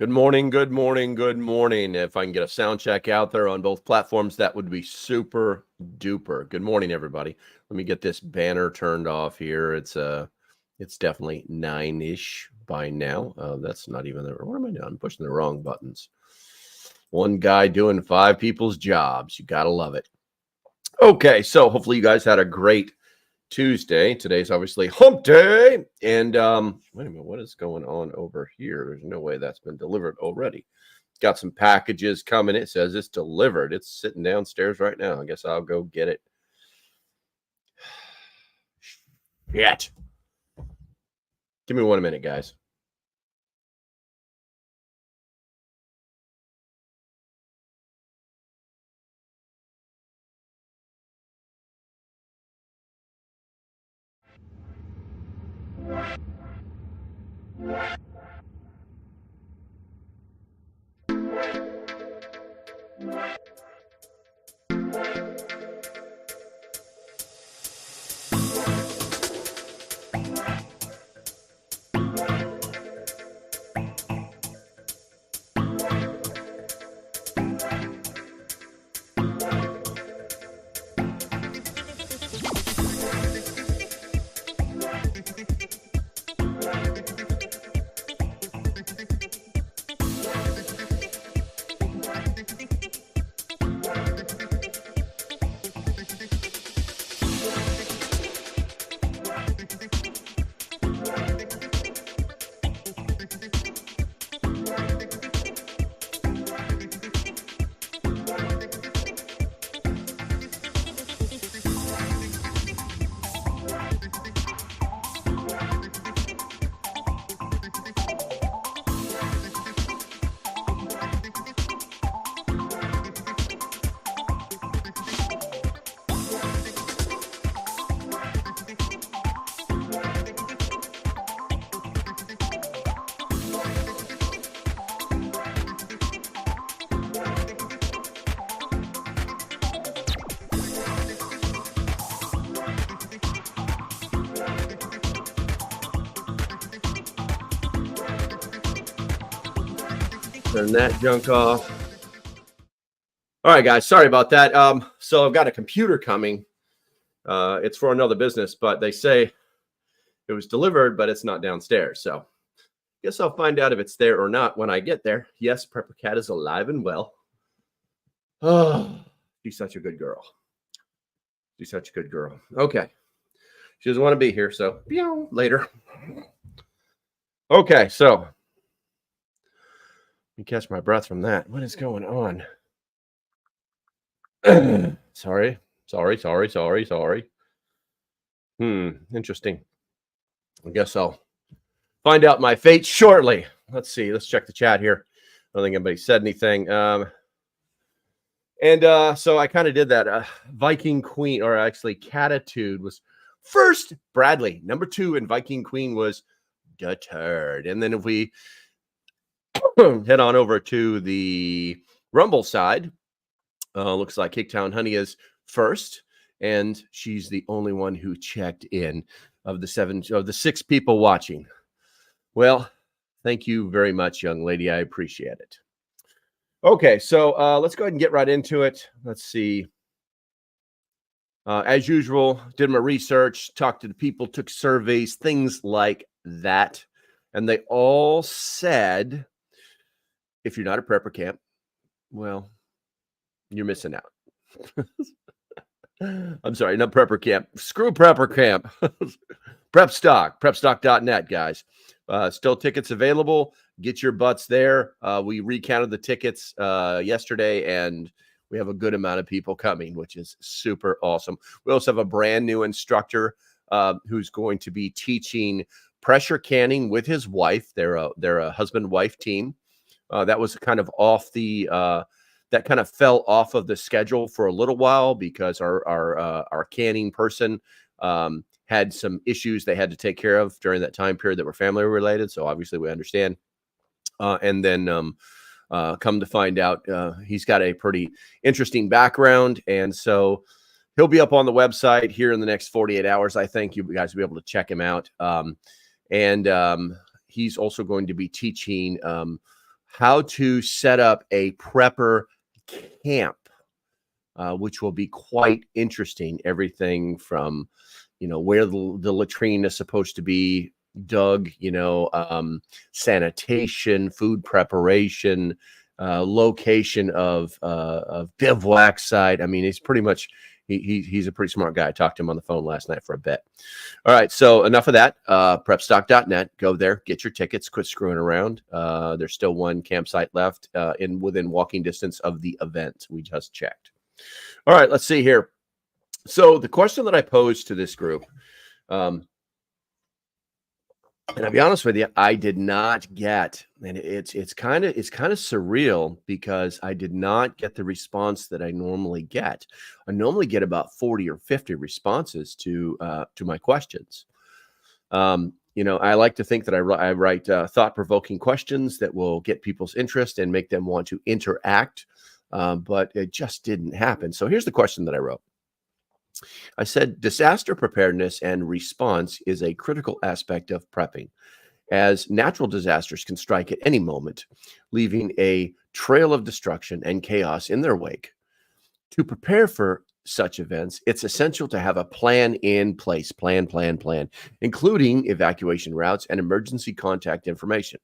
Good morning, good morning, good morning. If I can get a sound check out there on both platforms, that would be super duper. Good morning, everybody. Let me get this banner turned off here. It's definitely 9-ish by now. That's not even the, what am I doing? I'm pushing the wrong buttons. One guy doing 5 people's jobs. You gotta love it. Okay, so hopefully you guys had a great Tuesday. Today's obviously hump day. And wait a minute, what is going on over here? There's no way that's been delivered already. Got some packages coming. It says it's delivered. It's sitting downstairs right now. I guess I'll go get it. Shit. Give me 1 minute, guys. Turn that junk off. All right, guys. Sorry about that. So I've got a computer coming. It's for another business, but they say it was delivered, but it's not downstairs. So guess I'll find out if it's there or not when I get there. Yes, Prepper Cat is alive and well. Oh, she's such a good girl. She's such a good girl. Okay. She doesn't want to be here, so later. Okay, so let me catch my breath from that. What is going on? Sorry. Interesting. I guess I'll find out my fate shortly. Let's see. Let's check the chat here. I don't think anybody said anything. So I kind of did that. Viking Queen, or actually Catitude was first. Bradley, number 2, and Viking Queen was Deterred. And then if we head on over to the Rumble side, looks like Hicktown Honey is first, and she's the only one who checked in of the 6 people watching. Well, thank you very much, young lady. I appreciate it. Okay, so let's go ahead and get right into it. Let's see. As usual, did my research, talked to the people, took surveys, things like that. And they all said, if you're not a prepper camp, well, you're missing out. I'm sorry, not prepper camp. Screw prepper camp. prepstock.net, guys. Still tickets available. Get your butts there. We recounted the tickets yesterday, and we have a good amount of people coming, which is super awesome. We also have a brand new instructor who's going to be teaching pressure canning with his wife. They're a husband-wife team. That was kind of off the that kind of fell off of the schedule for a little while because our canning person had some issues they had to take care of during that time period that were family related. So obviously we understand. And then come to find out, he's got a pretty interesting background. And so he'll be up on the website here in the next 48 hours. I think you guys will be able to check him out. And he's also going to be teaching how to set up a prepper camp, which will be quite interesting. Everything from, where the latrine is supposed to be dug, sanitation, food preparation, location of bivouac site. I mean, he's pretty much he's a pretty smart guy. I talked to him on the phone last night for a bit. All right, so enough of that. Prepstock.net. Go there, get your tickets, quit screwing around. There's still one campsite left within walking distance of the event. We just checked. All right, let's see here. So the question that I posed to this group, and I'll be honest with you, I did not get, and it's kind of surreal because I did not get the response that I normally get. I normally get about 40 or 50 responses to my questions. I like to think that I write thought-provoking questions that will get people's interest and make them want to interact, but it just didn't happen. So here's the question that I wrote. I said, disaster preparedness and response is a critical aspect of prepping, as natural disasters can strike at any moment, leaving a trail of destruction and chaos in their wake. To prepare for such events, it's essential to have a plan in place, plan, including evacuation routes and emergency contact information.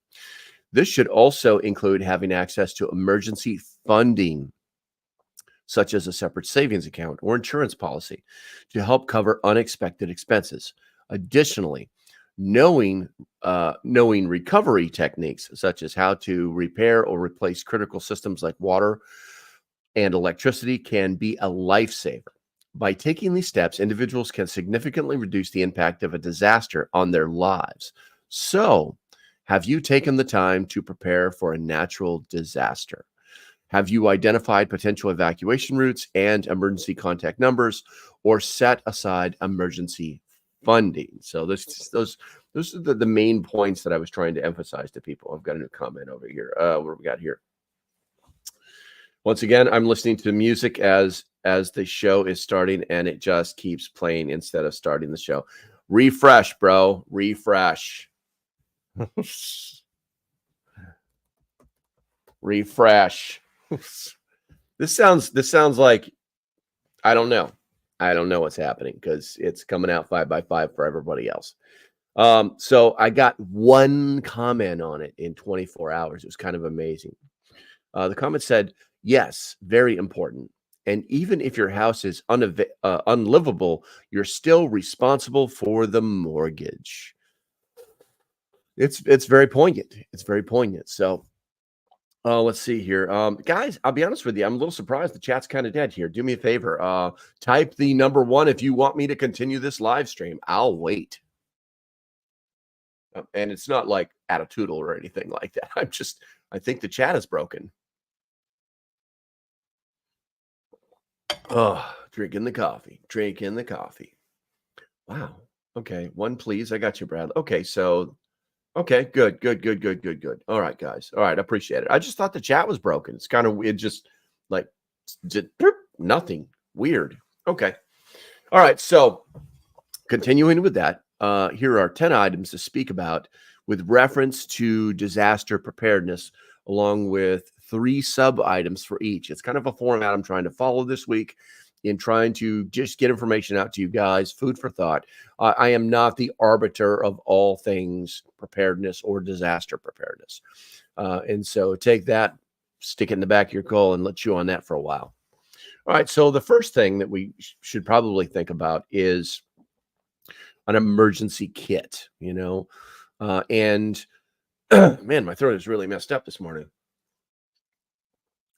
This should also include having access to emergency funding, such as a separate savings account or insurance policy, to help cover unexpected expenses. Additionally, knowing recovery techniques, such as how to repair or replace critical systems like water and electricity, can be a lifesaver. By taking these steps, individuals can significantly reduce the impact of a disaster on their lives. So, have you taken the time to prepare for a natural disaster? Have you identified potential evacuation routes and emergency contact numbers, or set aside emergency funding? So those are the main points that I was trying to emphasize to people. I've got a new comment over here. What do we got here? Once again, I'm listening to music as the show is starting, and it just keeps playing instead of starting the show. Refresh, bro. Refresh. Refresh. This sounds like I don't know what's happening because it's coming out 5x5 for everybody else. So I got one comment on it in 24 hours. It was kind of amazing. The comment said, "Yes, very important. And even if your house is unlivable, you're still responsible for the mortgage." It's very poignant. It's very poignant. So. Let's see here. Guys, I'll be honest with you. I'm a little surprised the chat's kind of dead here. Do me a favor. Type the number 1 if you want me to continue this live stream. I'll wait. And it's not like attitudinal or anything like that. I think the chat is broken. Oh, drinking the coffee. Wow. Okay. 1, please. I got you, Brad. Okay. So okay, good. All right, guys. All right, I appreciate it. I just thought the chat was broken. It's kind of weird, just like nothing. Weird. Okay. All right, so continuing with that, here are 10 items to speak about with reference to disaster preparedness, along with 3 sub-items for each. It's kind of a format I'm trying to follow this week in trying to just get information out to you guys, food for thought. I am not the arbiter of all things preparedness or disaster preparedness. And so take that, stick it in the back of your skull, and let chew on that for a while. All right, so the first thing that we should probably think about is an emergency kit, and man, my throat is really messed up this morning.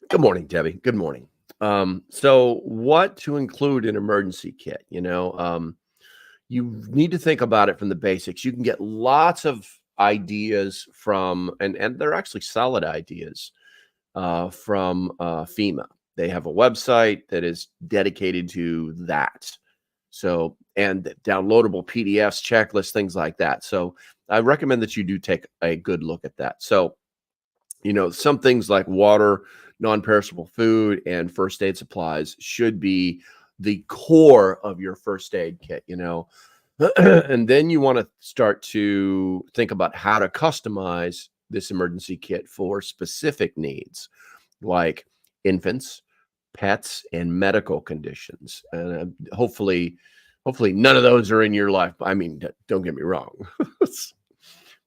Good morning, Debbie. Good morning. So what to include in emergency kit? You need to think about it from the basics. You can get lots of ideas from, and they're actually solid ideas from FEMA. They have a website that is dedicated to that. So, and downloadable PDFs, checklists, things like that. So I recommend that you do take a good look at that. So, some things like water, non-perishable food, and first aid supplies should be the core of your first aid kit, and then you want to start to think about how to customize this emergency kit for specific needs like infants, pets, and medical conditions. And hopefully none of those are in your life. I mean, don't get me wrong.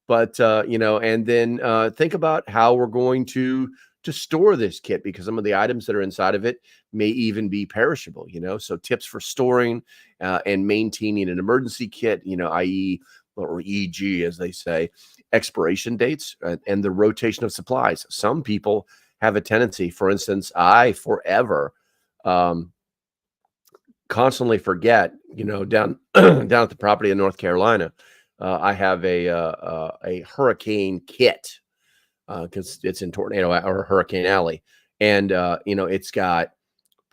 But you know, and then think about how we're going to store this kit, because some of the items that are inside of it may even be perishable, you know. So tips for storing and maintaining an emergency kit, you know, i.e. or EG as they say, expiration dates and the rotation of supplies. Some people have a tendency, for instance, I forever constantly forget, you know, down down at the property in North Carolina, I have a hurricane kit because it's in Tornado or Hurricane Alley, and you know, it's got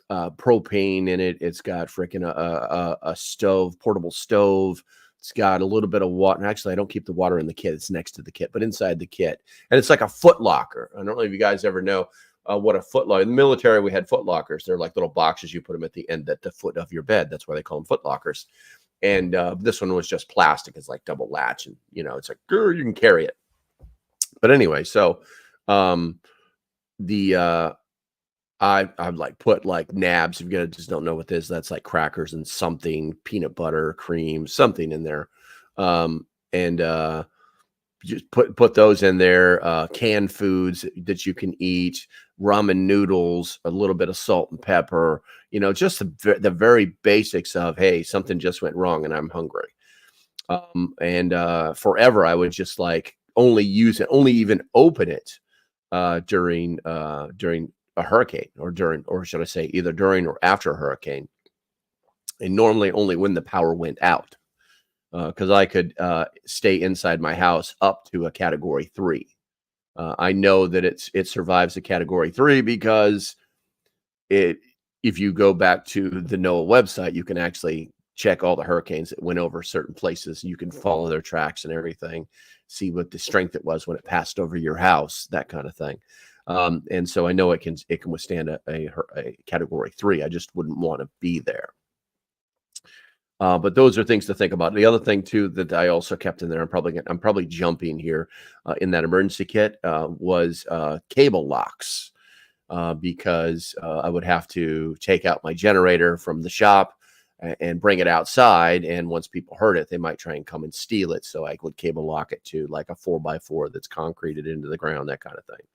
propane in it. It's got freaking a stove, portable stove. It's got a little bit of water. Actually, I don't keep the water in the kit. It's next to the kit, but inside the kit, and it's like a foot locker. I don't know if you guys ever know what a foot locker. In the military, we had foot lockers. They're like little boxes. You put them at the end, at the foot of your bed. That's why they call them foot lockers. And this one was just plastic. It's like double latch, and you know, it's like, grr, you can carry it. But anyway, so I've like put like nabs. If you guys just don't know what this is, that's like crackers and something, peanut butter, cream, something in there. And just put those in there. Canned foods that you can eat, ramen noodles, a little bit of salt and pepper, you know, just the very basics of, hey, something just went wrong and I'm hungry. And forever I would just like only use it, only even open it during a hurricane, or should I say either during or after a hurricane, and normally only when the power went out, because I could stay inside my house up to a category 3. I know that it survives a category 3 because if you go back to the NOAA website, you can actually check all the hurricanes that went over certain places. You can follow their tracks and everything, see what the strength it was when it passed over your house, that kind of thing. And so I know it can withstand a category 3. I just wouldn't want to be there. But those are things to think about. The other thing too that I also kept in there, I'm probably jumping here in that emergency kit, was cable locks, because I would have to take out my generator from the shop and bring it outside, and once people heard it, they might try and come and steal it. So I would cable lock it to like a 4x4 that's concreted into the ground, that kind of thing.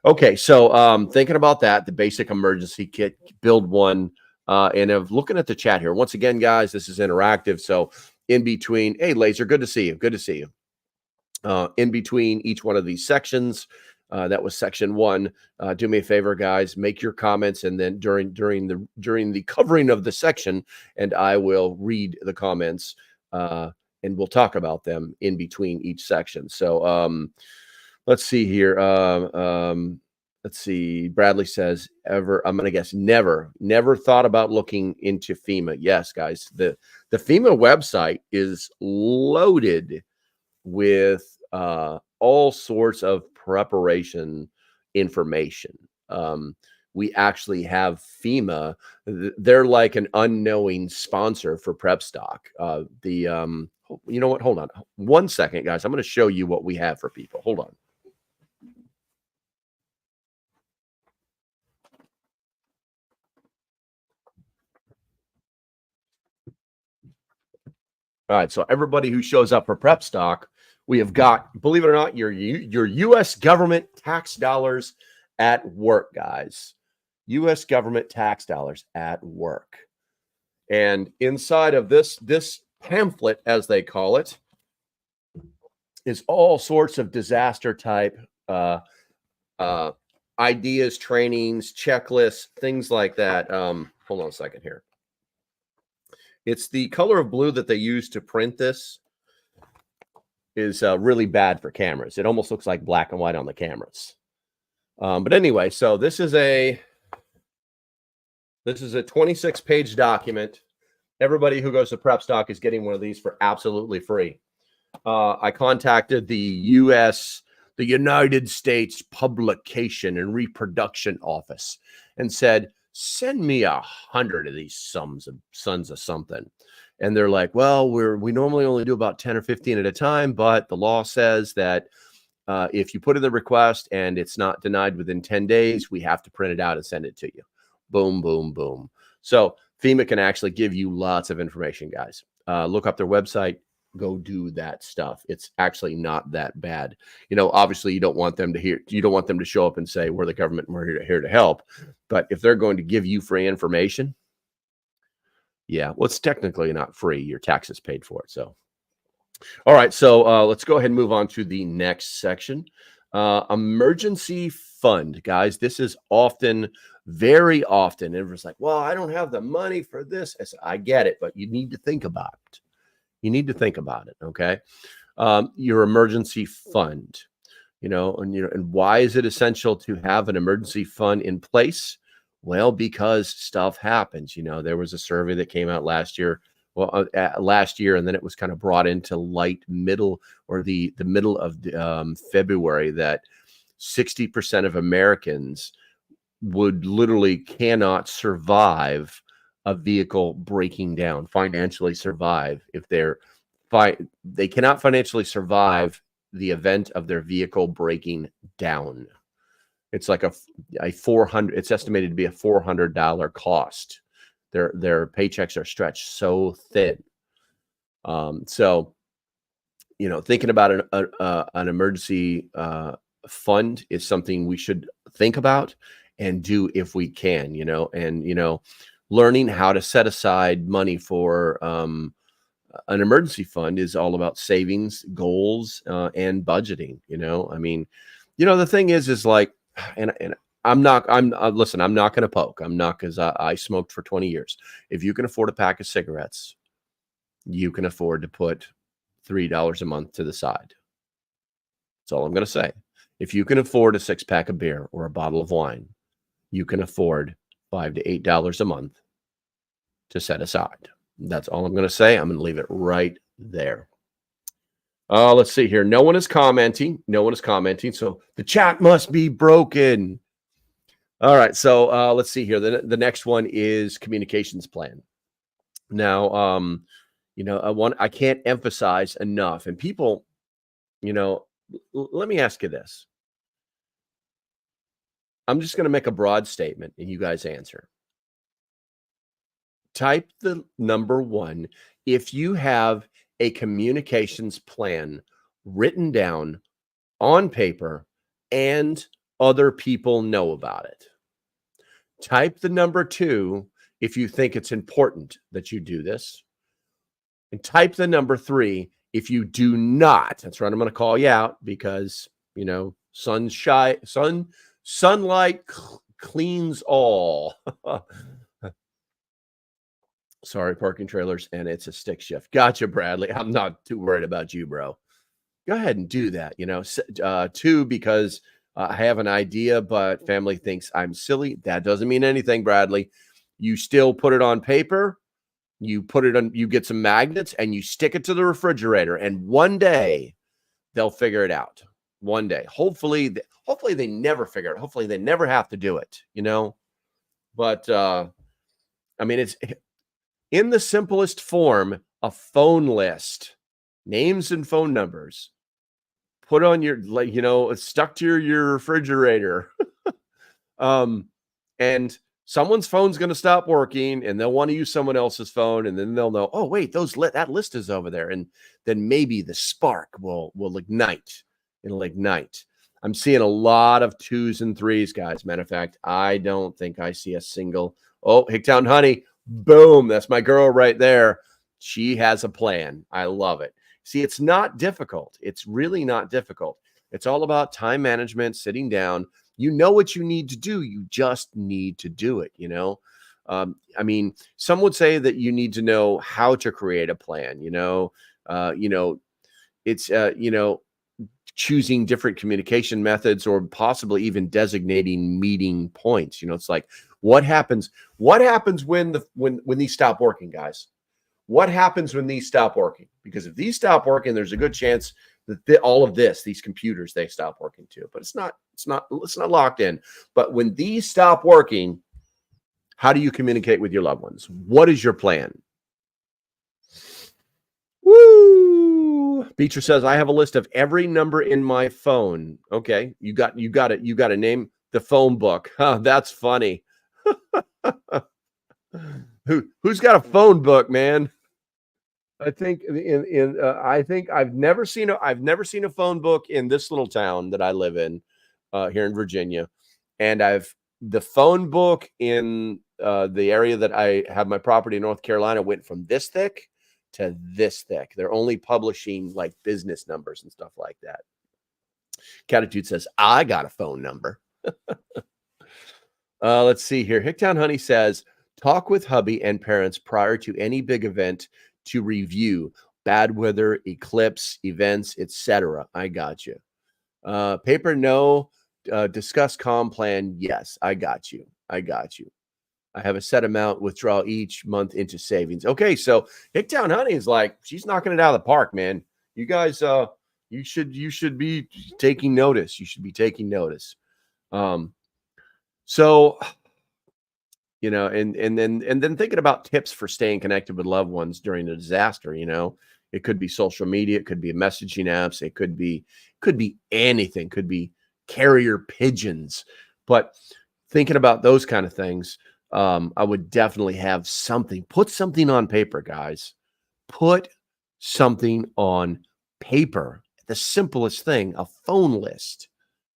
Okay, so thinking about that, the basic emergency kit, build one. And of looking at the chat here, once again, guys, this is interactive. So in between, hey, Laser, good to see you. Good to see you. In between each one of these sections, that was section 1. Do me a favor, guys, make your comments, and then during the covering of the section, and I will read the comments, and we'll talk about them in between each section. So let's see here. Let's see. Bradley says, I'm going to guess never thought about looking into FEMA. Yes, guys, the FEMA website is loaded with all sorts of preparation information. We actually have FEMA. They're like an unknowing sponsor for Prep Stock. You know what? Hold on 1 second, guys. I'm going to show you what we have for people. Hold on. All right, so everybody who shows up for Prep Stock, we have got, believe it or not, your U.S. government tax dollars at work, guys. U.S. government tax dollars at work. And inside of this pamphlet, as they call it, is all sorts of disaster type ideas, trainings, checklists, things like that. Hold on a second here. It's the color of blue that they use to print this is really bad for cameras. It almost looks like black and white on the cameras. But anyway, so this is a 26-page document. Everybody who goes to Prep Stock is getting one of these for absolutely free. I contacted the United States Publication and Reproduction Office and said, send me 100 of these sons of something. And they're like, well, we normally only do about 10 or 15 at a time, but the law says that if you put in the request and it's not denied within 10 days, we have to print it out and send it to you. Boom, boom, boom. So FEMA can actually give you lots of information, guys. Look up their website. Go do that stuff. It's actually not that bad. Obviously you don't want them to show up and say, we're the government and we're here to help. But if they're going to give you free information, yeah, well, it's technically not free. Your taxes paid for it. So, all right. So let's go ahead and move on to the next section. Emergency fund, guys. This is very often, everyone's like, well, I don't have the money for this. I get it, but you need to think about it. Okay. Your emergency fund, and why is it essential to have an emergency fund in place? Well, because stuff happens. There was a survey that came out last year, and then it was kind of brought into light middle of February that 60% of Americans would literally cannot survive a vehicle breaking down, financially survive if they cannot financially survive the event of their vehicle breaking down. It's like it's estimated to be a $400 cost. Their paychecks are stretched so thin. So thinking about an emergency fund is something we should think about and do if we can, learning how to set aside money for an emergency fund is all about savings, goals, and budgeting. The thing is like, and listen, I'm not going to poke. I'm not, because I smoked for 20 years. If you can afford a pack of cigarettes, you can afford to put $3 a month to the side. That's all I'm going to say. If you can afford a 6-pack of beer or a bottle of wine, you can afford $5 to $8 a month to set aside. That's all I'm going to say. I'm going to leave it right there. Let's see here. No one is commenting. So the chat must be broken. All right. So let's see here. The next one is communications plan. Now, I can't emphasize enough. And people, let me ask you this. I'm just going to make a broad statement and you guys answer. Type the number 1 if you have a communications plan written down on paper and other people know about it. Type the number 2 if you think it's important that you do this. And type the number 3 if you do not. That's right. I'm going to call you out because, sunlight cleans all. Sorry, parking trailers, and it's a stick shift. Gotcha, Bradley. I'm not too worried about you, bro. Go ahead and do that. 2, because I have an idea, but family thinks I'm silly. That doesn't mean anything, Bradley. You still put it on paper. You put it on. You get some magnets and you stick it to the refrigerator. And one day they'll figure it out. One day, hopefully they never figure it. Hopefully they never have to do it. But it's in the simplest form, a phone list, names and phone numbers, put on your, it's stuck to your refrigerator. And someone's phone's going to stop working and they'll want to use someone else's phone. And then they'll know, oh, wait, that list is over there. And then maybe the spark will ignite. It'll ignite. I'm seeing a lot of 2s and 3s, guys. Matter of fact, I don't think I see a single. Oh, Hicktown Honey. Boom. That's my girl right there. She has a plan. I love it. See, it's not difficult. It's really not difficult. It's all about time management, sitting down. You know what you need to do. You just need to do it. Some would say that you need to know how to create a plan. It's, choosing different communication methods or possibly even designating meeting points. It's like, what happens when these stop working, guys? What happens when these stop working? Because if these stop working, there's a good chance that all of these computers, they stop working too. But it's not locked in. But when these stop working, how do you communicate with your loved ones? What is your plan? Woo! Beecher says, I have a list of every number in my phone. Okay, you got to name the phone book. Huh, that's funny. Who's got a phone book, man? I think I think I've never seen a phone book in this little town that I live in here in Virginia, and the phone book in the area that I have my property in North Carolina went from this thick to this thick. They're only publishing like business numbers and stuff like that. Catitude says, I got a phone number. Let's see here. Hicktown Honey says, talk with hubby and parents prior to any big event to review bad weather, eclipse, events, etc. I got you. Paper, no. Discuss calm plan. Yes, I got you. I got you. I have a set amount, withdraw each month into savings. Okay, so Hicktown Honey is like, she's knocking it out of the park, man. You guys, you should be taking notice. You should be taking notice. So, you know, and then thinking about tips for staying connected with loved ones during a disaster. You know, it could be social media, it could be messaging apps, it could be anything, could be carrier pigeons. But thinking about those kind of things, I would definitely have something. Put something on paper, guys. Put something on paper. The simplest thing: a phone list,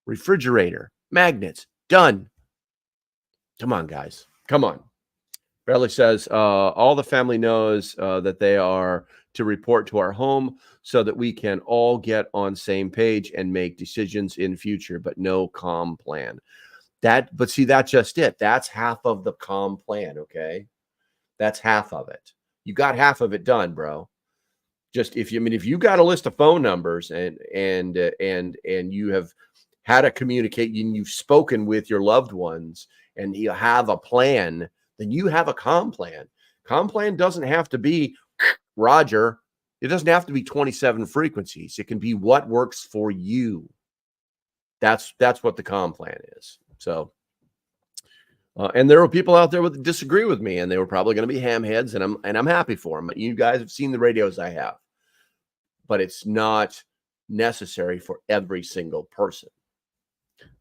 refrigerator, magnets. Done. Come on, guys. Come on. Bradley says, all the family knows that they are to report to our home so that we can all get on same page and make decisions in future, but no calm plan. But see, that's just it. That's half of the calm plan, okay? That's half of it. You got half of it done, bro. Just if you got a list of phone numbers and you have had to communicate and you've spoken with your loved ones and you have a plan, then you have a calm plan. Calm plan doesn't have to be Roger. It doesn't have to be 27 frequencies. It can be what works for you. That's what the calm plan is. So, and there are people out there that disagree with me, and they were probably going to be hamheads, and I'm happy for them. You guys have seen the radios I have, but it's not necessary for every single person.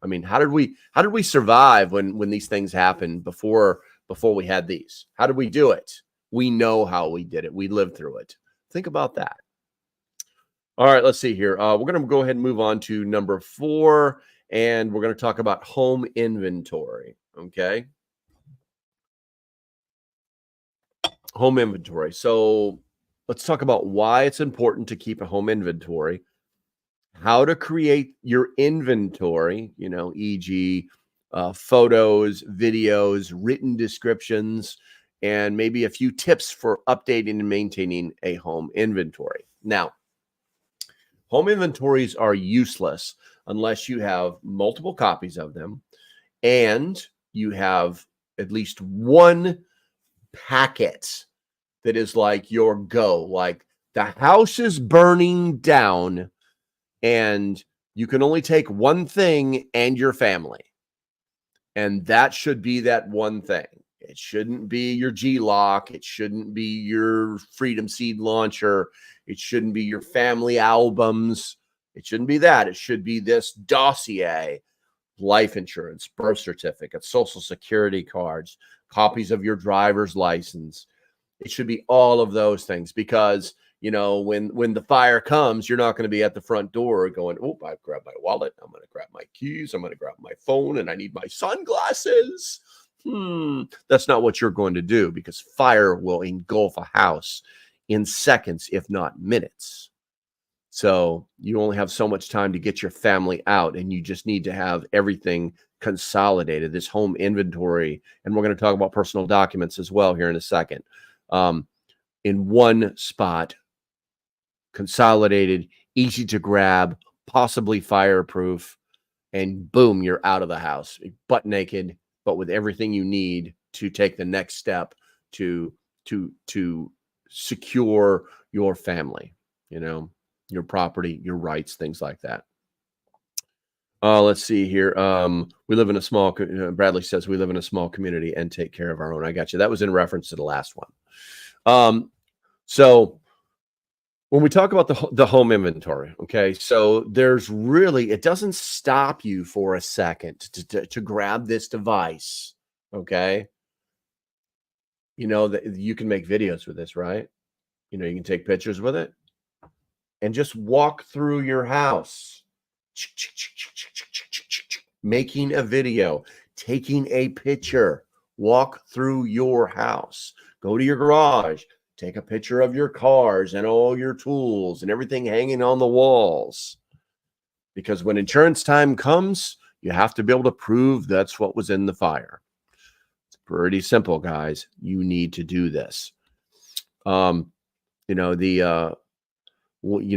I mean, how did we survive when these things happened before we had these? How did we do it? We know how we did it. We lived through it. Think about that. All right, let's see here. We're going to go ahead and move on to number 4, and we're going to talk about home inventory. Okay. Home inventory. So let's talk about why it's important to keep a home inventory, how to create your inventory, you know, e.g., photos, videos, written descriptions, and maybe a few tips for updating and maintaining a home inventory. Now, home inventories are useless unless you have multiple copies of them and you have at least one packet that is like your go, like the house is burning down and you can only take one thing and your family. And that should be that one thing. It shouldn't be your G-Lock. It shouldn't be your Freedom Seed launcher. It shouldn't be your family albums. It shouldn't be that. It should be this dossier: life insurance, birth certificate, social security cards, copies of your driver's license. It should be all of those things because, you know, when the fire comes, you're not going to be at the front door going, oh, I grabbed my wallet, I'm going to grab my keys, I'm going to grab my phone, and I need my sunglasses. That's not what you're going to do, because fire will engulf a house in seconds, if not minutes. So you only have so much time to get your family out, and you just need to have everything consolidated, this home inventory. And we're going to talk about personal documents as well here in a second. In one spot, consolidated, easy to grab, possibly fireproof, and boom, you're out of the house, butt naked, but with everything you need to take the next step to secure your family, you know, your property, your rights, things like that. Let's see here. We live in a small, Bradley says, we live in a small community and take care of our own. I got you. That was in reference to the last one. So When we talk about the home inventory, okay, so there's really, it doesn't stop you for a second to grab this device, okay? You know that you can make videos with this, right? You know, you can take pictures with it and just walk through your house, making a video, taking a picture, walk through your house, go to your garage, take a picture of your cars and all your tools and everything hanging on the walls. Because when insurance time comes, you have to be able to prove that's what was in the fire. It's pretty simple, guys. You need to do this. You know,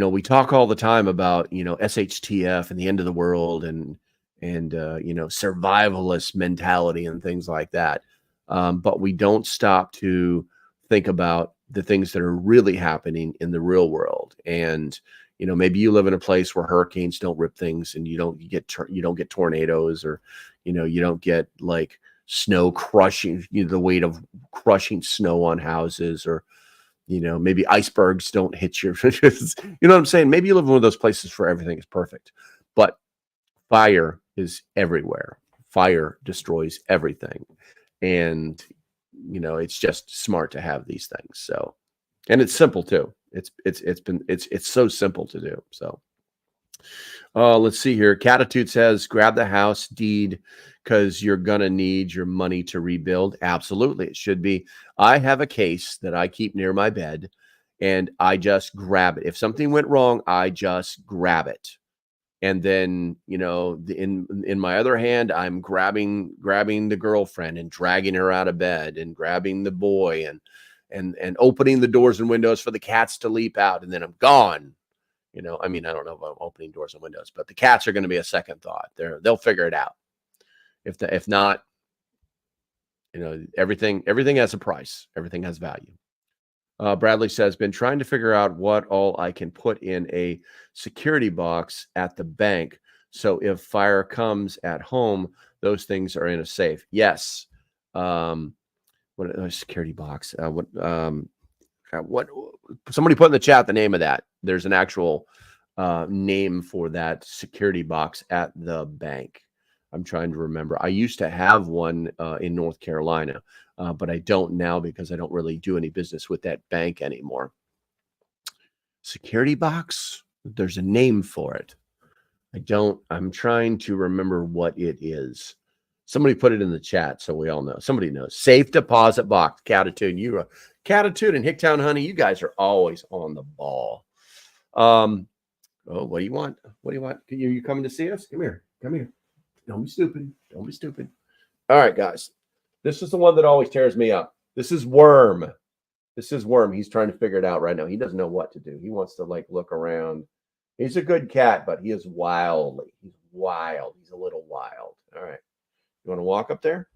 we talk all the time about, SHTF and the end of the world and survivalist mentality and things like that. But we don't stop to think about the things that are really happening in the real world. And, maybe you live in a place where hurricanes don't rip things and you don't get tornadoes, or, you don't get like snow crushing, the weight of crushing snow on houses, or, maybe icebergs don't hit your, you know what I'm saying? Maybe you live in one of those places where everything is perfect, but fire is everywhere. Fire destroys everything. And, it's just smart to have these things. So, and it's simple too. It's so simple to do. So, let's see here. Catitude says, grab the house deed because you're going to need your money to rebuild. Absolutely. It should be. I have a case that I keep near my bed and I just grab it. If something went wrong, I just grab it. And then, in my other hand, I'm grabbing the girlfriend and dragging her out of bed, and grabbing the boy and opening the doors and windows for the cats to leap out. And then I'm gone. I don't know if I'm opening doors and windows, but the cats are going to be a second thought. They'll figure it out. If not, everything has a price. Everything has value. Bradley says, been trying to figure out what all I can put in a security box at the bank. So if fire comes at home, those things are in a safe. Yes. What a security box. What somebody put in the chat the name of that. There's an actual name for that security box at the bank. I'm trying to remember. I used to have one in North Carolina, but I don't now because I don't really do any business with that bank anymore. Security box? There's a name for it. I'm trying to remember what it is. Somebody put it in the chat so we all know. Somebody knows. Safe deposit box. Catitude. Catitude and Hicktown Honey, you guys are always on the ball. Oh, what do you want? What do you want? Are you coming to see us? Come here. Come here. Don't be stupid. Don't be stupid. All right, guys. This is the one that always tears me up. This is Worm. This is Worm. He's trying to figure it out right now. He doesn't know what to do. He wants to look around. He's a good cat, but he is wildly. He's wild. He's a little wild. All right. You want to walk up there?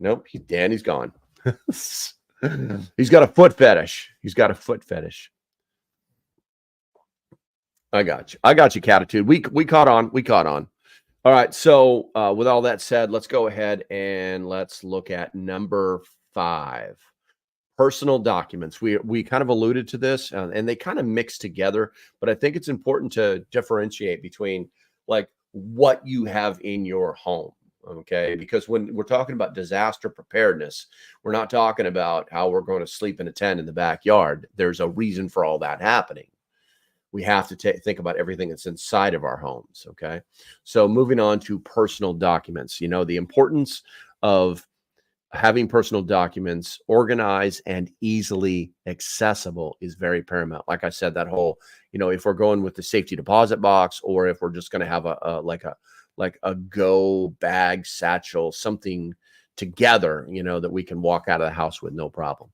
Nope. Danny's gone. He's got a foot fetish. He's got a foot fetish. I got you. I got you, Catitude. We caught on. We caught on. All right. So with all that said, let's go ahead and let's look at number 5. Personal documents. We kind of alluded to this, and they kind of mix together, but I think it's important to differentiate between what you have in your home. Okay, because when we're talking about disaster preparedness, we're not talking about how we're going to sleep in a tent in the backyard. There's a reason for all that happening. We have to think about everything that's inside of our homes. Okay, so moving on to personal documents. The importance of having personal documents organized and easily accessible is very paramount. Like I said, that whole, if we're going with the safety deposit box, or if we're just going to have a go bag, satchel, something together, that we can walk out of the house with no problem.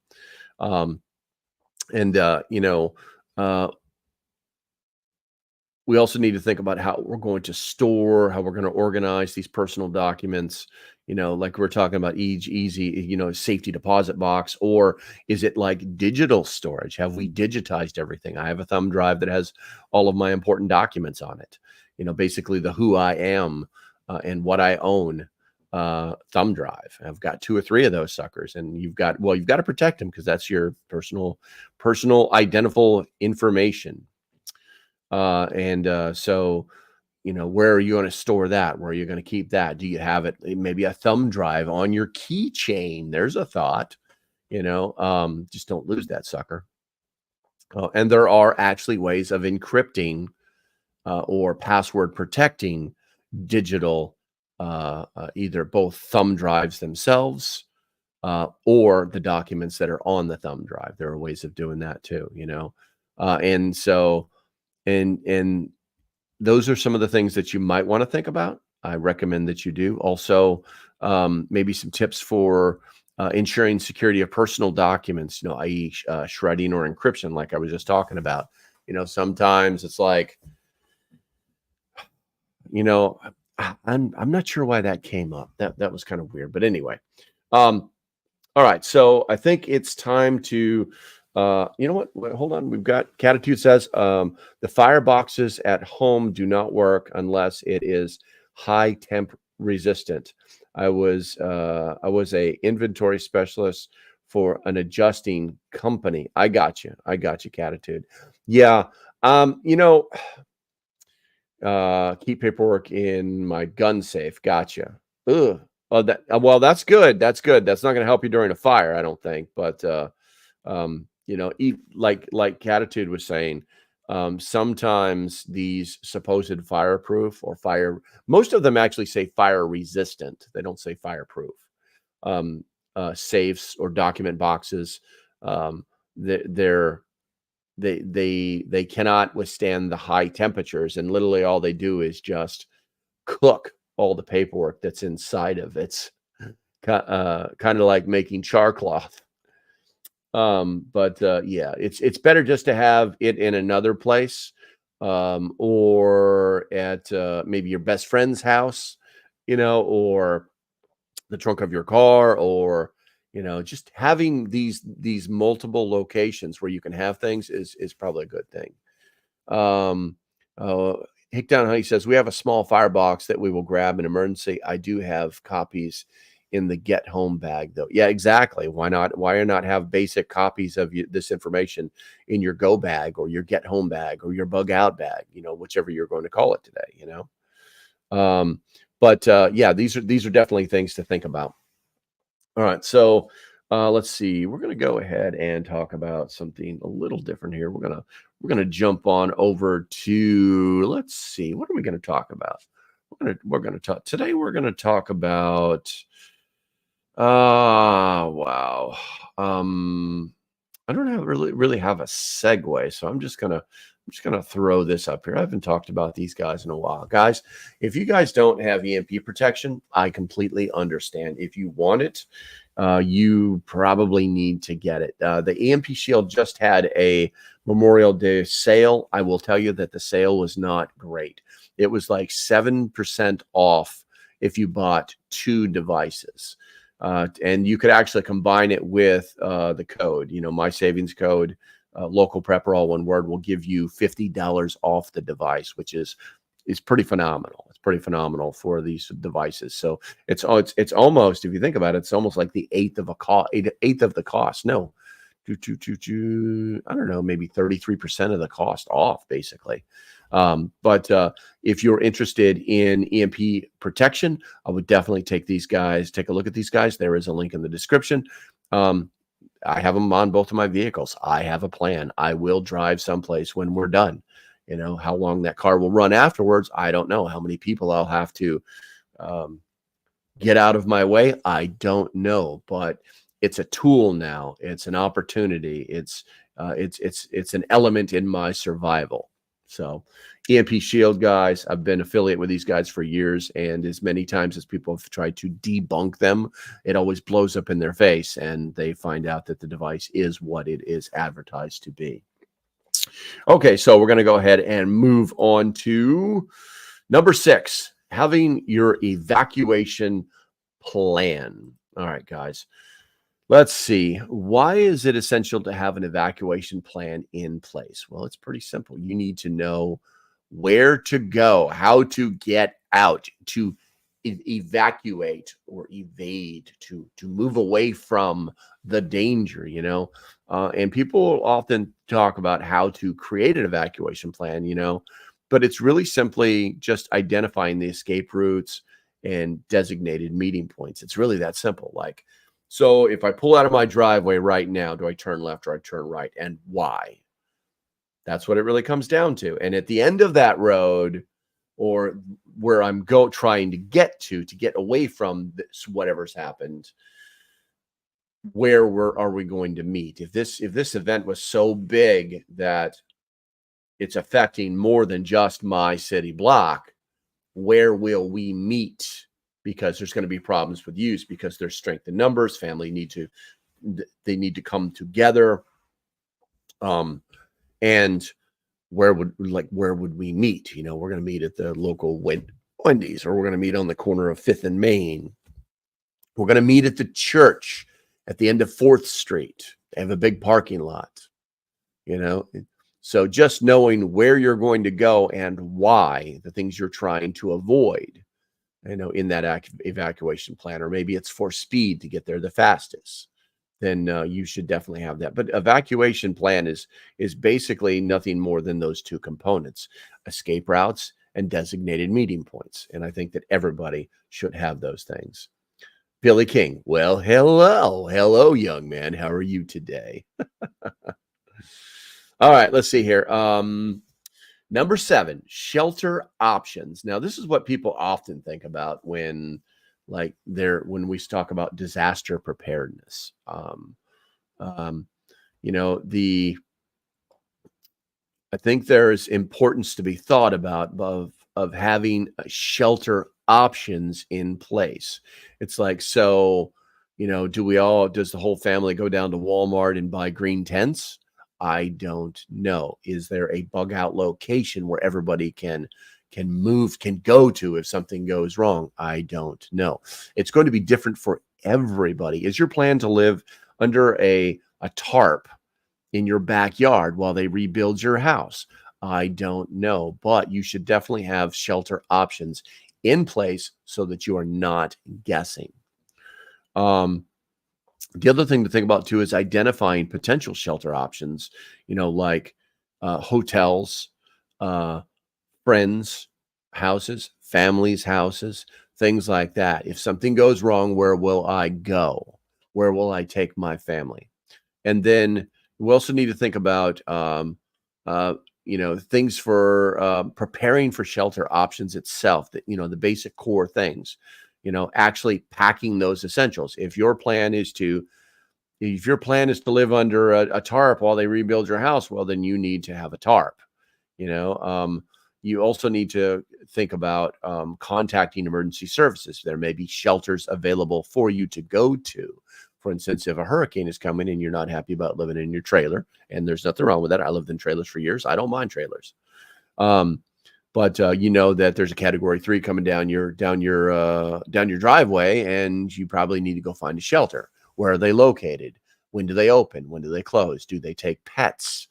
We also need to think about how we're going to store, how we're going to organize these personal documents, like we're talking about easy, safety deposit box, or is it like digital storage? Have we digitized everything? I have a thumb drive that has all of my important documents on it. Basically the who I am and what I own thumb drive. I've got 2 or 3 of those suckers, and you've got to protect them because that's your personal identifiable information. So, where are you going to store that? Where are you going to keep that? Do you have it? Maybe a thumb drive on your keychain. There's a thought. Just don't lose that sucker. And there are actually ways of encrypting or password protecting digital, either both thumb drives themselves or the documents that are on the thumb drive. There are ways of doing that too, and so, and those are some of the things that you might want to think about. I recommend that you do. Also, maybe some tips for ensuring security of personal documents, i.e. Shredding or encryption, like I was just talking about. Sometimes it's like, I'm not sure why that came up. That was kind of weird. But anyway, all right. So I think it's time to, you know what? Wait, hold on. We've got Catitude says the fireboxes at home do not work unless it is high temp resistant. I was a inventory specialist for an adjusting company. I got you, Catitude. Yeah. Keep paperwork in my gun safe. Gotcha. Ugh. Oh, well, that's good. That's good. That's not going to help you during a fire, I don't think. But like Catitude was saying, sometimes these supposed fireproof or most of them actually say fire resistant. They don't say fireproof. Safes or document boxes, they cannot withstand the high temperatures, and literally all they do is just cook all the paperwork that's inside of it. Kind of like making char cloth. Yeah, it's better just to have it in another place, or at maybe your best friend's house, or the trunk of your car, or just having these multiple locations where you can have things is probably a good thing. Hickdown Honey says we have a small firebox that we will grab in emergency. I do have copies in the get home bag though. Yeah, exactly. Why not have basic copies of this information in your go bag or your get home bag or your bug out bag, whichever you're going to call it today, yeah, these are definitely things to think about. All right, so let's see. We're going to go ahead and talk about something a little different here. We're gonna jump on over to, let's see, what are we going to talk about? We're going to talk today. We're going to talk about wow. I don't really have a segue, so I'm just gonna throw this up here. I haven't talked about these guys in a while. Guys, if you guys don't have EMP protection, I completely understand. If you want it, you probably need to get it. The EMP Shield just had a Memorial Day sale. I will tell you that the sale was not great. It was like 7% off if you bought 2 devices. And you could actually combine it with the code, my savings code, LocalPrepper, all one word, will give you $50 off the device, which is pretty phenomenal. It's pretty phenomenal for these devices. So it's almost, if you think about it, it's almost like the eighth of the cost. No, I don't know, maybe 33% of the cost off, basically. If you're interested in EMP protection, I would definitely take a look at these guys. There is a link in the description. I have them on both of my vehicles. I have a plan. I will drive someplace when we're done. How long that car will run afterwards, I don't know. How many people I'll have to get out of my way, I don't know. But it's a tool now. It's an opportunity. It's an element in my survival. So EMP Shield guys, I've been affiliate with these guys for years, and as many times as people have tried to debunk them, it always blows up in their face, and they find out that the device is what it is advertised to be. Okay, so we're going to go ahead and move on to number 6, having your evacuation plan. All right, guys. Let's see. Why is it essential to have an evacuation plan in place? Well, it's pretty simple. You need to know where to go, how to get out, to evacuate or evade, to move away from the danger, and people often talk about how to create an evacuation plan, but it's really simply just identifying the escape routes and designated meeting points. It's really that simple. Like, so if I pull out of my driveway right now, do I turn left or I turn right, and why? That's what it really comes down to. And at the end of that road, or where I'm trying to get away from this, whatever's happened, where are we going to meet? If this event was so big that it's affecting more than just my city block, where will we meet? Because there's going to be problems with use, because there's strength in numbers. Family need to come together. And where would we meet? We're going to meet at the local Wendy's, or we're going to meet on the corner of 5th and Main. We're going to meet at the church at the end of 4th Street. They have a big parking lot, So just knowing where you're going to go and why, the things you're trying to avoid, in that evacuation plan, or maybe it's for speed to get there the fastest, then you should definitely have that. But evacuation plan is basically nothing more than those two components: escape routes and designated meeting points. And I think that everybody should have those things. Billy King, well, hello, young man. How are you today? All right, let's see here. Number 7, shelter options. Now, this is what people often think about when we talk about disaster preparedness. I think there's importance to be thought about of having shelter options in place. It's like, so, does the whole family go down to Walmart and buy green tents? I don't know. Is there a bug out location where everybody can go to if something goes wrong? I don't know. It's going to be different for everybody. Is your plan to live under a tarp in your backyard while they rebuild your house? I don't know, but you should definitely have shelter options in place so that you are not guessing. The other thing to think about too is identifying potential shelter options, like hotels, friends' houses, families' houses, things like that. If something goes wrong, where will I go? Where will I take my family? And then we also need to think about, things for preparing for shelter options itself, that, the basic core things, actually packing those essentials. If your plan is to live under a tarp while they rebuild your house, well, then you need to have a tarp. You also need to think about contacting emergency services. There may be shelters available for you to go to. For instance, if a hurricane is coming and you're not happy about living in your trailer, and there's nothing wrong with that. I lived in trailers for years. I don't mind trailers. But that there's a category 3 coming down your driveway, and you probably need to go find a shelter. Where are they located? When do they open? When do they close? Do they take pets?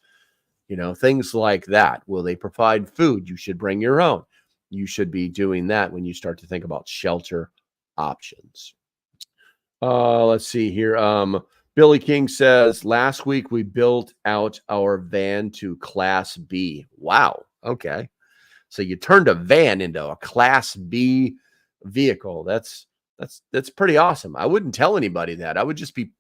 Things like that. Will they provide food? You should bring your own. You should be doing that when you start to think about shelter options. Let's see here. Billy King says, last week we built out our van to Class B. Wow. Okay. So you turned a van into a Class B vehicle. That's pretty awesome. I wouldn't tell anybody that. I would just be,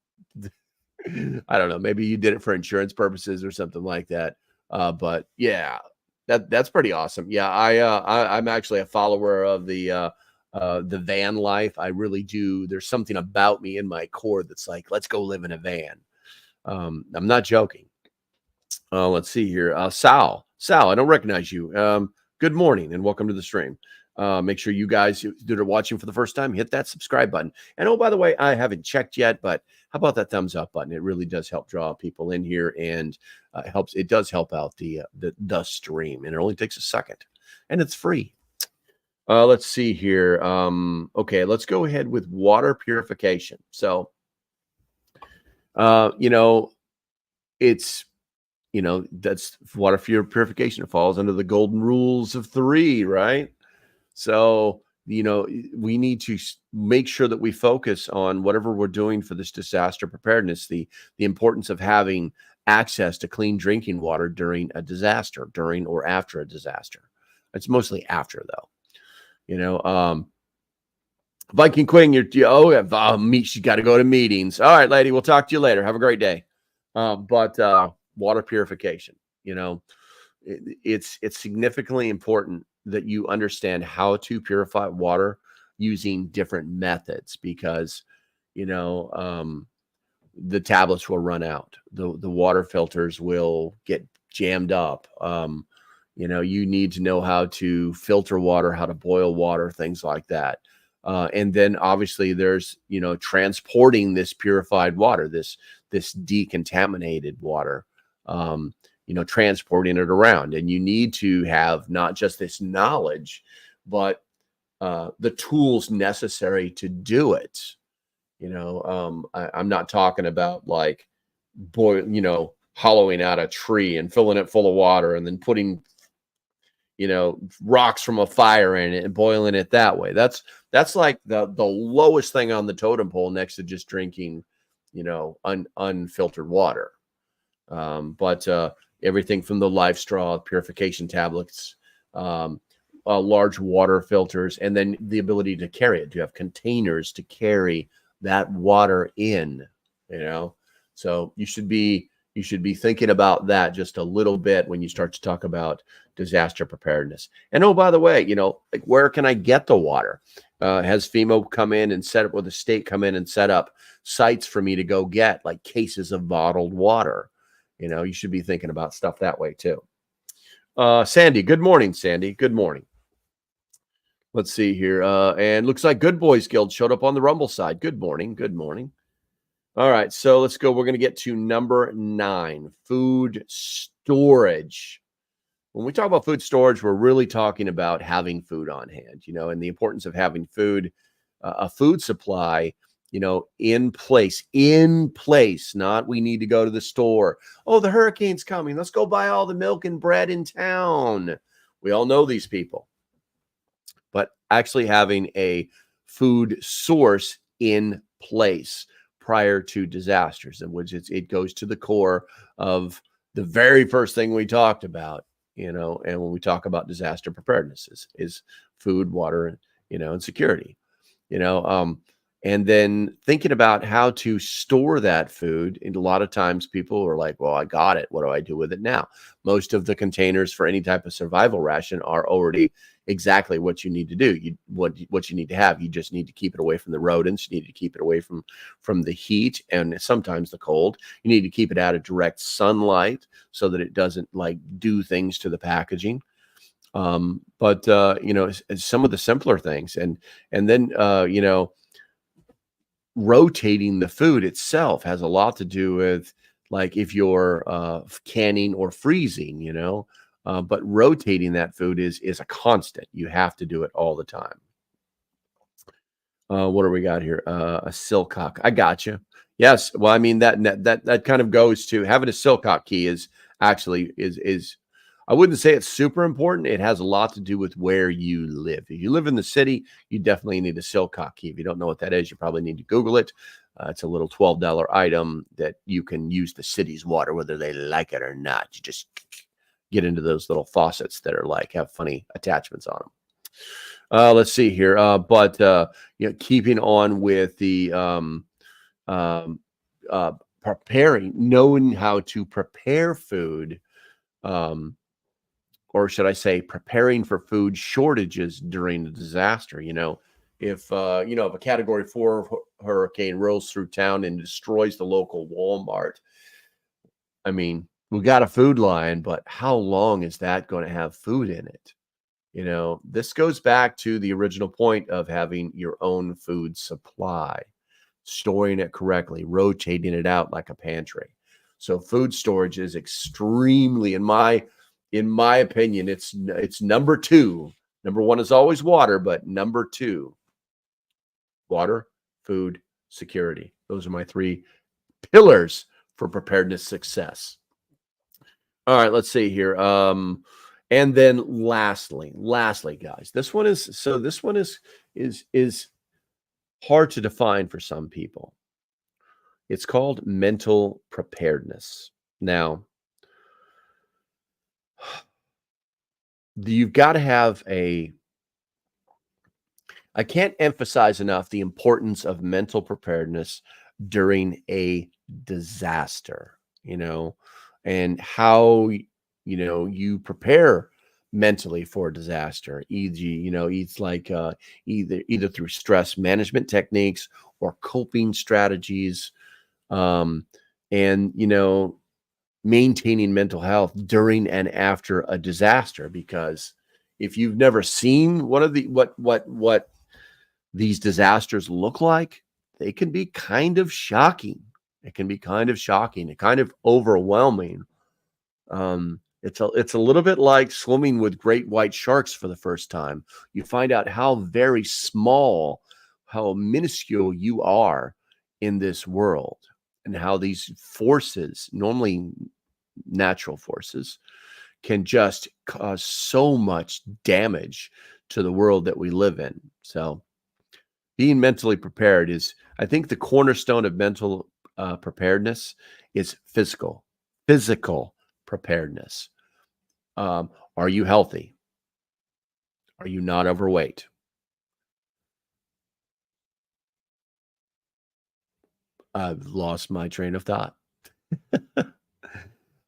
I don't know, maybe you did it for insurance purposes or something like that. But yeah, that's pretty awesome. Yeah, I'm actually a follower of the van life. I really do. There's something about me in my core that's like, let's go live in a van. I'm not joking. Let's see here. Sal, I don't recognize you. Good morning and welcome to the stream. Make sure you guys that are watching for the first time, hit that subscribe button. And oh, by the way, I haven't checked yet, but how about that thumbs up button? It really does help draw people in here, and it does help out the stream, and it only takes a second, and it's free. Let's see here. Okay, let's go ahead with water purification. So, it's, that's water purification. It falls under the golden rules of 3, right? So we need to make sure that we focus on whatever we're doing for this disaster preparedness, the importance of having access to clean drinking water during a disaster, during or after a disaster. It's mostly after, though. Viking Queen, she's got to go to meetings. All right, lady, we'll talk to you later. Have a great day. But water purification, it's significantly important that you understand how to purify water using different methods, because the tablets will run out, the water filters will get jammed up. You need to know how to filter water, how to boil water, things like that. And then obviously there's transporting this purified water, this decontaminated water, transporting it around. And you need to have not just this knowledge, but the tools necessary to do it. I'm not talking about like hollowing out a tree and filling it full of water and then putting rocks from a fire in it and boiling it that way. That's like the lowest thing on the totem pole next to just drinking unfiltered water. But everything from the life straw, purification tablets, large water filters, and then the ability to carry it, to have containers to carry that water in. So you should be thinking about that just a little bit when you start to talk about disaster preparedness. And oh, by the way, like, where can I get the water? Has FEMA come in and set up, or the state come in and set up sites for me to go get like cases of bottled water? You should be thinking about stuff that way too. Sandy, good morning, Sandy. Good morning. Let's see here. And looks like Good Boys Guild showed up on the Rumble side. Good morning. Good morning. All right, so let's go. We're going to get to number 9, food storage. When we talk about food storage, we're really talking about having food on hand, and the importance of having food, a food supply, in place, not we need to go to the store. Oh, the hurricane's coming. Let's go buy all the milk and bread in town. We all know these people. But actually having a food source in place prior to disasters, in which it goes to the core of the very first thing we talked about, and when we talk about disaster preparedness is food, water, and security, and then thinking about how to store that food. And a lot of times people are like, well, I got it. What do I do with it now? Most of the containers for any type of survival ration are already exactly what you need to do. What you need to have. You just need to keep it away from the rodents. You need to keep it away from the heat and sometimes the cold. You need to keep it out of direct sunlight so that it doesn't like do things to the packaging. But some of the simpler things, and then rotating the food itself has a lot to do with, like, if you're canning or freezing, but rotating that food is a constant. You have to do it all the time. What do we got here? A silcock. I got you. Yes. Well, I mean, that kind of goes to having a silcock key is actually is I wouldn't say it's super important. It has a lot to do with where you live. If you live in the city, you definitely need a silcock key. If you don't know what that is, you probably need to Google it. It's a little $12 item that you can use the city's water, whether they like it or not. You just get into those little faucets that are like have funny attachments on them. Let's see here. But keeping on with the preparing, knowing how to prepare food, or should I say preparing for food shortages during the disaster. If a Category 4 hurricane rolls through town and destroys the local Walmart, I mean, we got a food line, but how long is that going to have food in it? This goes back to the original point of having your own food supply, storing it correctly, rotating it out like a pantry. So food storage is extremely, in my opinion, it's number 2. Number 1 is always water, but number 2, water, food, security. Those are my 3 pillars for preparedness success. All right, let's see here. And then lastly, guys, this one is hard to define for some people. It's called mental preparedness. Now, you've got to have I can't emphasize enough the importance of mental preparedness during a disaster, and how, you prepare mentally for a disaster. E.g., it's like either through stress management techniques or coping strategies, and, maintaining mental health during and after a disaster. Because if you've never seen one of the what these disasters look like, they can be kind of shocking. It can be kind of shocking and kind of overwhelming. It's a little bit like swimming with great white sharks for the first time. You find out how very small, how minuscule you are in this world, and how these forces, normally natural forces, can just cause so much damage to the world that we live in. So being mentally prepared is, I think, the cornerstone of mental preparedness is physical preparedness. Are you healthy? Are you not overweight? I've lost my train of thought.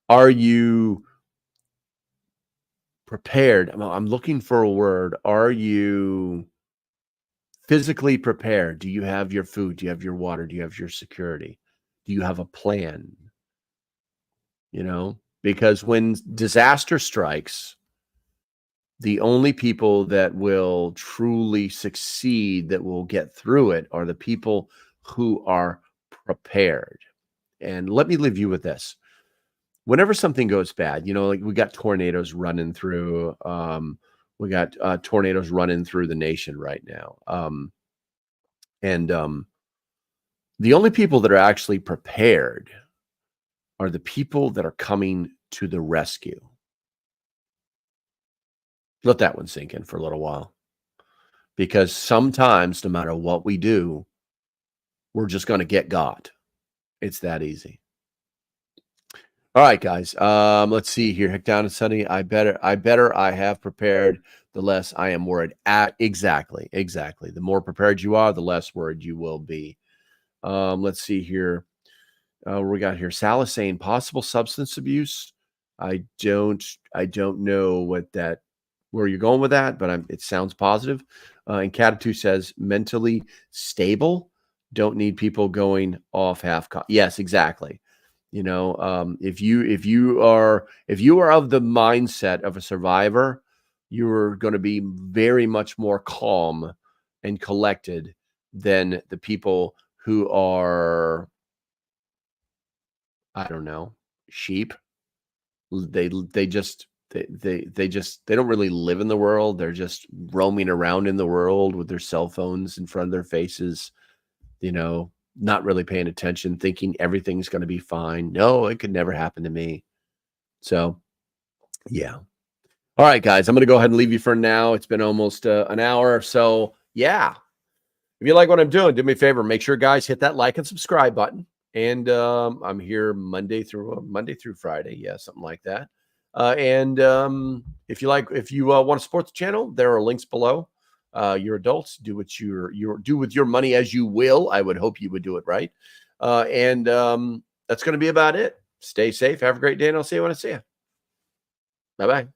Are you prepared? I'm looking for a word. Are you physically prepared? Do you have your food? Do you have your water? Do you have your security? Do you have a plan? Because when disaster strikes, the only people that will truly succeed, that will get through it, are the people who are prepared. And let me leave you with this. Whenever something goes bad, like we got tornadoes running through, the nation right now. And the only people that are actually prepared are the people that are coming to the rescue. Let that one sink in for a little while. Because sometimes, no matter what we do, we're just going to get got. It's that easy. All right, guys. Let's see here. Heck down and sunny. I have prepared, the less I am worried. Exactly. The more prepared you are, the less worried you will be. Let's see here. We got here. Sal is saying possible substance abuse. I don't know where you're going with that, but it sounds positive. And Catatu says mentally stable. Don't need people going off half. Yes, exactly. If you are of the mindset of a survivor, you're going to be very much more calm and collected than the people who are, I don't know, sheep. They don't really live in the world. They're just roaming around in the world with their cell phones in front of their faces, not really paying attention, thinking everything's going to be fine. No, it could never happen to me. So, yeah. All right, guys, I'm going to go ahead and leave you for now. It's been almost an hour. So, yeah. If you like what I'm doing, do me a favor. Make sure, guys, hit that like and subscribe button. And I'm here Monday through Friday. Yeah, something like that. And if you want to support the channel, there are links below. You're adults. Do what do with your money as you will. I would hope you would do it right. And that's going to be about it. Stay safe. Have a great day, and I'll see you when I see you. Bye-bye.